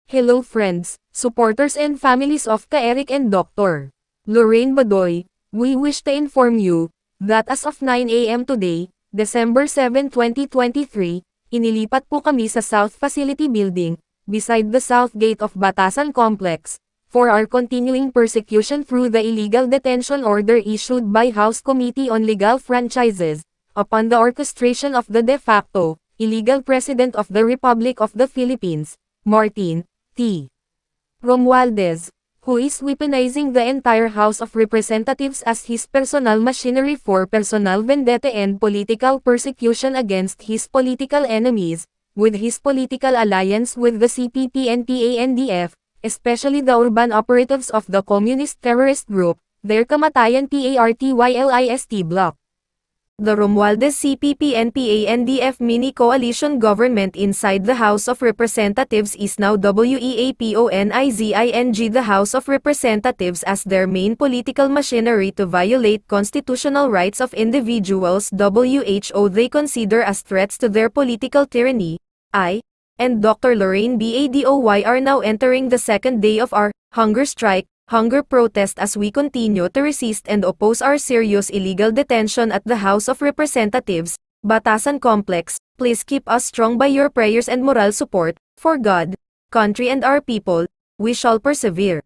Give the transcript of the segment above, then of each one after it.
Hello friends, supporters and families of Ka Eric and Dr. Lorraine Badoy, we wish to inform you that as of 9 a.m. today, December 7, 2023, inilipat po kami sa South Facility Building, beside the South Gate of Batasan Complex, for our continuing persecution through the illegal detention order issued by House Committee on Legal Franchises, upon the orchestration of the de facto, illegal President of the Republic of the Philippines, Martin T. Romualdez, who is weaponizing the entire House of Representatives as his personal machinery for personal vendetta and political persecution against his political enemies, with his political alliance with the CPP and PANDF, especially the urban operatives of the communist terrorist group, their Kamatayan Party-list bloc. The Romualdez CPP and PANDF mini-coalition government inside the House of Representatives is now weaponizing the House of Representatives as their main political machinery to violate constitutional rights of individuals WHO they consider as threats to their political tyranny. I, and Dr. Lorraine Badoy are now entering the second day of our hunger strike, hunger protest as we continue to resist and oppose our serious illegal detention at the House of Representatives, Batasan Complex. Please keep us strong by your prayers and moral support, for God, country and our people, we shall persevere.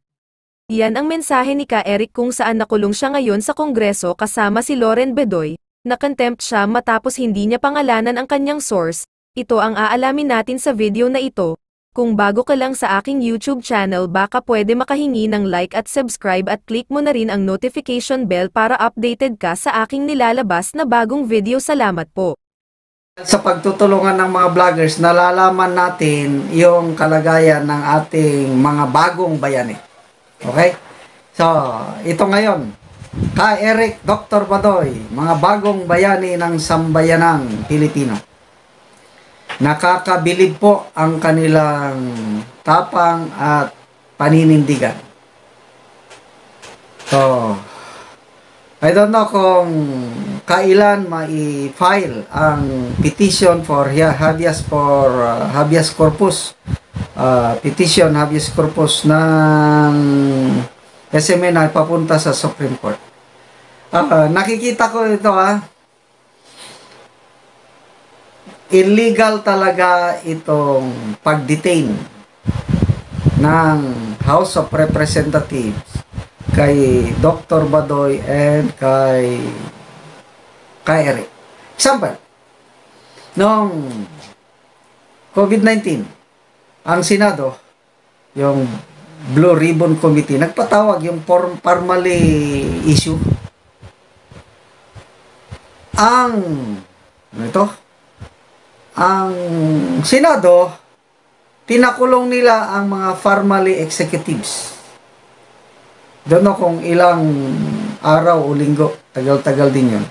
Yan ang mensahe ni Ka Eric kung saan nakulong siya ngayon sa Kongreso kasama si Lorraine Badoy, na contempt siya matapos hindi niya pangalanan ang kanyang source. Ito ang aalamin natin sa video na ito. Kung bago ka lang sa aking YouTube channel baka pwede makahingi ng like at subscribe at click mo na rin ang notification bell para updated ka sa aking nilalabas na bagong video. Salamat po. Sa pagtutulungan ng mga vloggers, nalalaman natin yung kalagayan ng ating mga bagong bayani. Okay? So, ito ngayon. Ka Eric, Dr. Badoy, mga bagong bayani ng sambayanang Pilipino. Nakakabilib po ang kanilang tapang at paninindigan. So, I don't know kung kailan mai-file ang petition for habeas corpus. Petition habeas corpus ng SMN na papunta sa Supreme Court. Nakikita ko ito illegal talaga itong pag-detain ng House of Representatives kay Dr. Badoy and kay Eric. Example, noong COVID-19, ang Senado, yung Blue Ribbon Committee, nagpatawag yung formally issue. Ang Senado, tinakulong nila ang mga formally executives. Don't know kung ilang araw o linggo. Tagal-tagal din yun.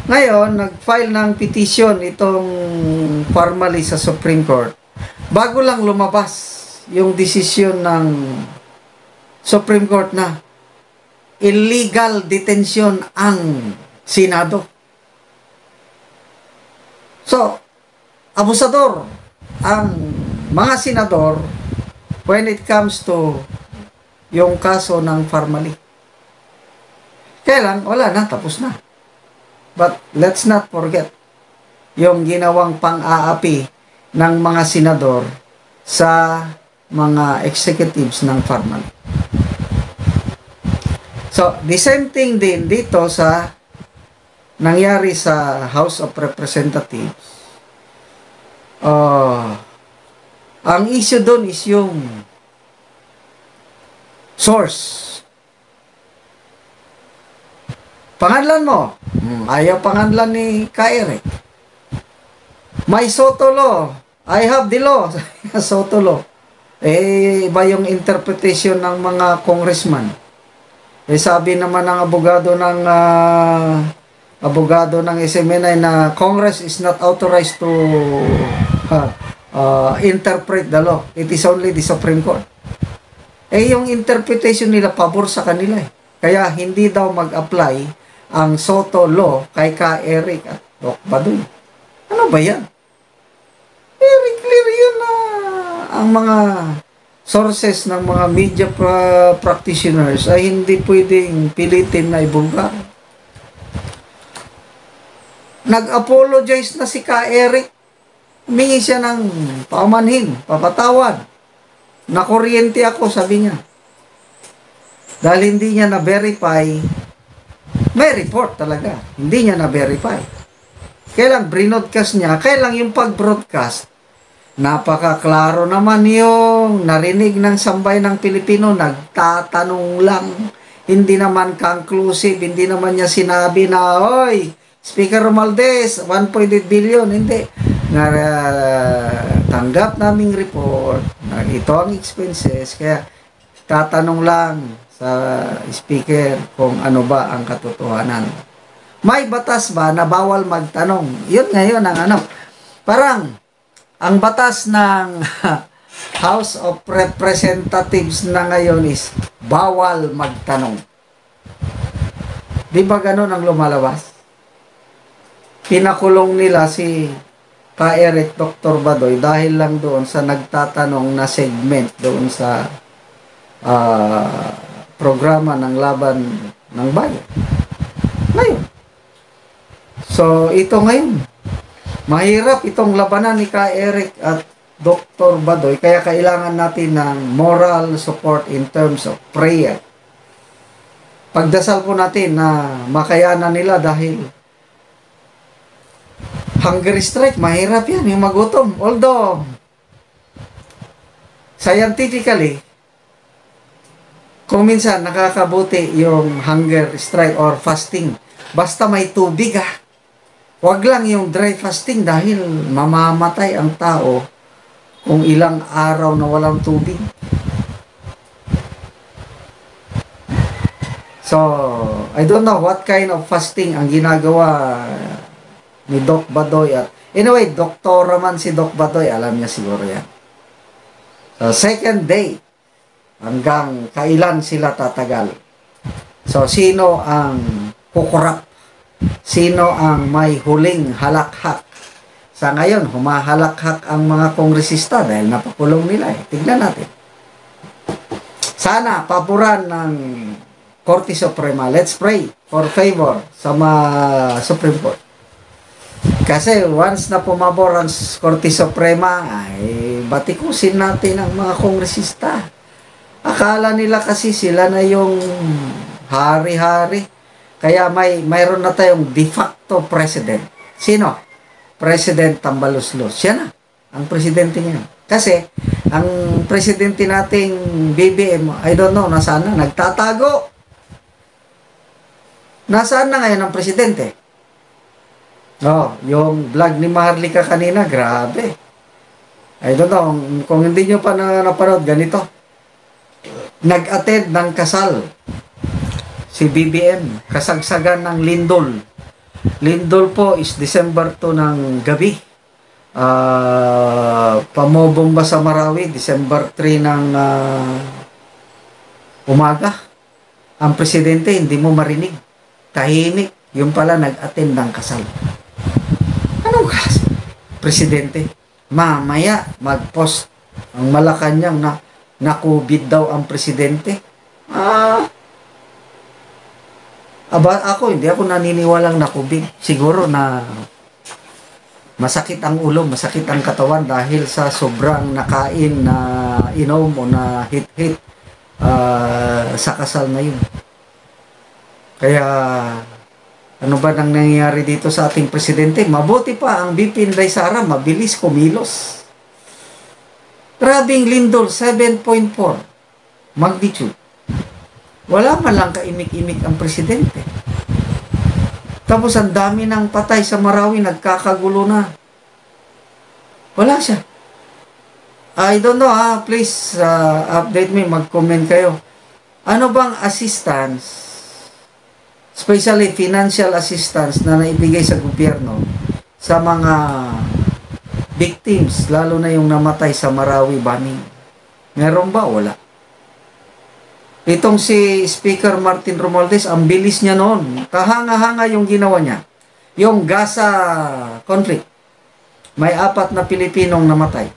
Ngayon, nag-file ng petition itong formally sa Supreme Court. Bago lang lumabas yung desisyon ng Supreme Court na illegal detention ang Senado. So, abusador ang mga senador when it comes to yung kaso ng formally. Kailan? Wala na, tapos na. But let's not forget yung ginawang pang-aapi ng mga senador sa mga executives ng formally. So, the same thing din dito sa nangyari sa House of Representatives. Ang issue doon is yung source. Pangalan mo. Ayaw pangalan ni Ka Eric. May Soto law. I have the law. Soto law. Iba yung interpretation ng mga congressman. Sabi naman ng abogado ng SMNI na Congress is not authorized to interpret the law. It is only the Supreme Court. Yung interpretation nila pabor sa kanila. Kaya hindi daw mag-apply ang Soto law kay Ka Eric at Doc Badoy. Ano ba yan? Very clear yun na ang mga sources ng mga media practitioners ay hindi pwedeng pilitin na ibulgar. Nag-apologize na si Ka Eric. Humingi siya ng paumanhin, papatawad. Nakuryente ako, sabi niya. Dahil hindi niya na-verify, may report talaga. Hindi niya na-verify. Kailang brinodcast niya, kailang yung pag-broadcast, napakaklaro naman yung narinig ng sambay ng Pilipino, nagtatanong lang. Hindi naman conclusive, hindi naman niya sinabi na, "Hoy, Speaker Romualdez, 1.8 billion." Hindi. Tanggap naming report na ito ang expenses. Kaya tatanong lang sa speaker kung ano ba ang katotohanan. May batas ba na bawal magtanong? Yun ngayon ang ano. Parang ang batas ng House of Representatives na ngayon is bawal magtanong. Di ba ganun ang lumalabas? Pinakulong nila si Ka Eric Dr. Badoy dahil lang doon sa nagtatanong na segment doon sa programa ng laban ng bayan. Ngayon. So, ito ngayon. Mahirap itong labanan ni Ka Eric at Dr. Badoy, kaya kailangan natin ng moral support in terms of prayer. Pagdasal po natin na makayanan nila dahil hunger strike, mahirap yan, yung magutom. Although, scientifically, kung minsan nakakabuti yung hunger strike or fasting, basta may tubig Huwag lang yung dry fasting dahil mamamatay ang tao kung ilang araw na walang tubig. So, I don't know what kind of fasting ang ginagawa ni Doc Badoy. At anyway, doktora man si Doc Badoy, alam niya siguro yan. So, second day, hanggang kailan sila tatagal. So, sino ang kukurap? Sino ang may huling halakhak? Sa ngayon, humahalakhak ang mga kongresista dahil napakulong nila. Tignan natin. Sana, paboran ng Korte Suprema. Let's pray for favor sa Supreme Court. Kasi once na pumabor ang Korte Suprema, ay batikusin natin ang mga kongresista. Akala nila kasi sila na yung hari-hari. Kaya mayroon na tayong de facto president. Sino? President Tambaluslos. Siya na ang presidente niya. Kasi ang presidente nating BBM, I don't know, nasaan na? Nagtatago. Nasaan na ngayon ang presidente? Yung vlog ni Maharlika kanina, grabe. I don't know, kung hindi nyo pa napanood, ganito. Nag-attend ng kasal si BBM, kasagsagan ng lindol. Lindol po is December 2 ng gabi. Pamobomba sa Marawi, December 3 ng umaga. Ang presidente, hindi mo marinig. Tahimik. Yung pala, nag-attend ng kasal. Anong klase? Presidente, mamaya mag-post ang Malacanang na COVID daw ang presidente. Ako, hindi ako naniniwalang na COVID. Siguro na masakit ang ulo, masakit ang katawan dahil sa sobrang nakain na inom o na hit-hit sa kasal na yun. Kaya, ano ba nang nangyayari dito sa ating presidente? Mabuti pa ang BP Inday Sara, mabilis kumilos. Grabing lindol, 7.4 magnitude. Wala man lang kaimik-imik ang presidente. Tapos ang dami ng patay sa Marawi, nagkakagulo na. Wala siya. I don't know please update me, mag-comment kayo. Ano bang assistance, especially financial assistance na naibigay sa gobyerno sa mga victims, lalo na yung namatay sa Marawi bombing? Meron ba? Wala. Itong si Speaker Martin Romualdez, ang bilis niya noon. Kahanga-hanga yung ginawa niya. Yung Gaza conflict. May 4 na Pilipinong namatay.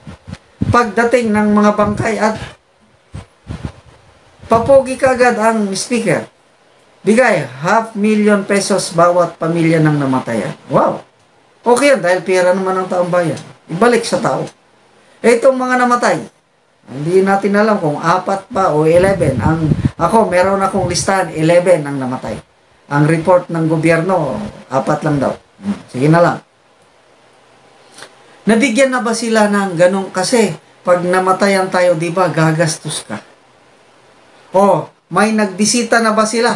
pagdating ng mga bangkay at papogi kagad ang speaker. Bigay, 500,000 pesos bawat pamilya ng namatayan. Wow! Okay yan, dahil pera naman ng taong bayan. Ibalik sa tao. Itong mga namatay, hindi natin alam kung 4 pa o 11. Meron akong listahan, 11 ang namatay. Ang report ng gobyerno, 4 lang daw. Sige na lang. Nabigyan na ba sila ng ganong? Kasi, pag namatayan tayo, di ba, gagastos ka. O, may nagbisita na ba sila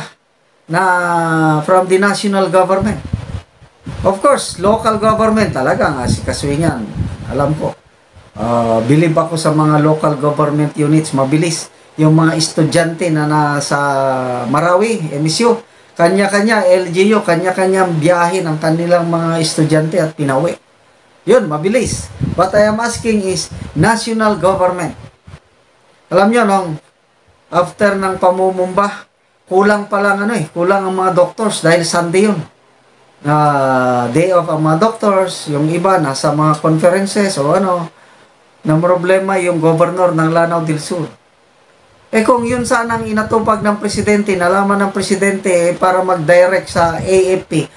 na from the national government? Of course, local government talaga nga si Kaswingan. Alam ko. Believe ako sa mga local government units, mabilis. Yung mga estudyante na nasa Marawi, MSU, kanya-kanya, LGU, kanya-kanyang biyahe ng kanilang mga estudyante at pinawi. Yun, mabilis. What I am asking is national government. Alam nyo, nung after ng pamumumba, kulang pa lang kulang ang mga doctors dahil Sunday yun. Day off ang mga doctors, yung iba nasa mga conferences o na problema yung governor ng Lanao del Sur. Kung yun sanang inatupag ng presidente, nalaman ng presidente para mag-direct sa AFP,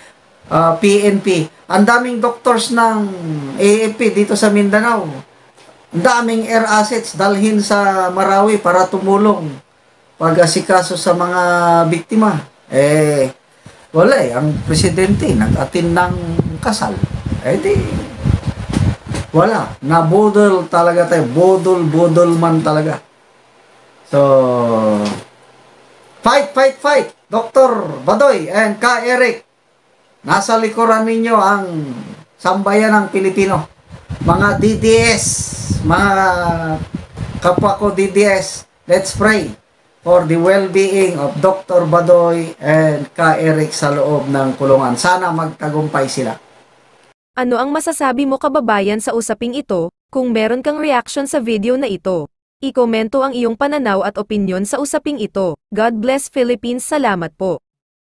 PNP, ang daming doctors ng AFP dito sa Mindanao. Ang daming air assets dalhin sa Marawi para tumulong pag-asikaso sa mga biktima. Wala ang presidente nag-attend ng kasal. Di wala. Nabudol talaga tayo. Budol man talaga. So, fight! Dr. Badoy and Ka Eric. Nasa likuran ninyo ang sambayan ng Pilipino. Mga DDS, mga kapwa ko DDS, let's pray for the well-being of Dr. Badoy and Ka Eric sa loob ng kulungan. Sana magtagumpay sila. Ano ang masasabi mo kababayan sa usaping ito? Kung meron kang reaction sa video na ito, i-komento ang iyong pananaw at opinyon sa usaping ito. God bless Philippines. Salamat po.